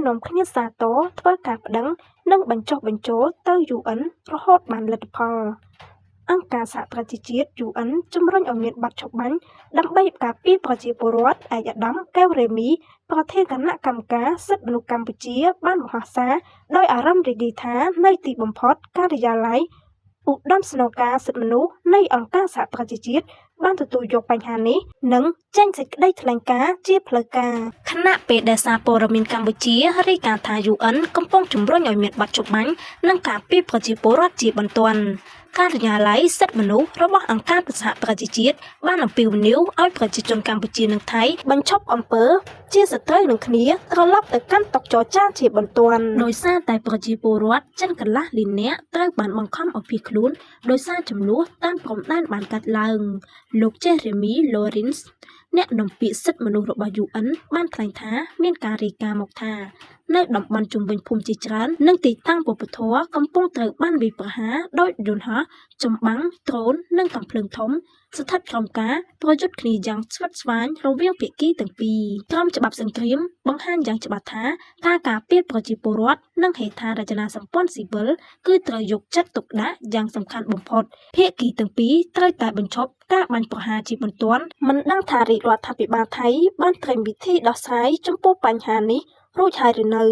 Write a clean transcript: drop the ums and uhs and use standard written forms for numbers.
នាំគ្នាសាទរធ្វើការប្តឹងនិងបញ្ចុះបញ្ចូលទៅ UN រហូតបានលទ្ធផលអង្គការសហប្រជាជាតិ UN ជំរុញឲ្យមានបទច្បាញ់ដើម្បីការពារប្រជាពលរដ្ឋឯកឧត្តមកែវ រេមី ប្រធានគណៈកម្មការសិទ្ធិមនុស្សកម្ពុជាបានមហាសាដោយអារម្មណ៍រីករាយថានៅទីបំផុតការិយាល័យឧត្តមស្នងការសិទ្ធិមនុស្សនៃអង្គការសហប្រជាជាតិបានទទួលយកបញ្ហានេះនិងចេញសេចក្តីថ្លែងការណ៍ជាផ្លូវការខណៈពេលដែលសារព័ត៌មានកម្ពុជារាយការណ៍ថា UN កំពុងជំរុញឲ្យមានបទច្បាញ់និងការពារប្រជាពលរដ្ឋជាបន្ទាន់ការិយាល័យសិទ្ធិមនុស្សរបស់អង្គការសហប្រជាជាតិបានអំពាវនាវឲ្យប្រជាជនកម្ពុជានិងថៃបញ្ឈប់អំពើជាសត្រូវនឹងគ្នាត្រឡប់ទៅកាន់តុចរចាជាបន្ទាន់ដោយសារតែប្រជាពលរដ្ឋចិនកន្លះលាននាក់ត្រូវបានបង្ខំឲ្យភៀសខ្លួនដោយសារចំនួនតាមព្រំដែនបានកាត់ឡើងលោក Jeremy Lawrence អ្នកនាំពាក្យសិទ្ធិមនុស្សរបស់ UN បានថ្លែងថាមានការរាយការណ៍មកថានៅតំបន់ជុំវិញភូមិជាច្រើននិងទីតាំងវប្បធម៌កំពុងត្រូវបានវាយប្រហារដោយយន្តហោះចម្បាំងដ្រូននិងកាំភ្លើងធំស្ថិតក្រោមការប្រយុទ្ធគ្នាយ៉ាងស្វិតស្វាញរវាងភាគីទាំងពីរក្រមច្បាប់សង្គ្រាមបង្ហាញយ៉ាងច្បាស់ថាការការពារប្រជាពលរដ្ឋនិងហេដ្ឋារចនាសម្ព័ន្ធស៊ីវិលគឺត្រូវយកចិត្តទុកដាក់យ៉ាងសំខាន់បំផុតភាគីទាំងពីរត្រូវតែបញ្ឈប់ការបាញ់ប្រហារជាបន្ទាន់មិនដឹងថារាជរដ្ឋាភិបាលថៃបានត្រៀមវិធីដោះស្រាយចំពោះបញ្ហានេះរួចហើយឬនៅ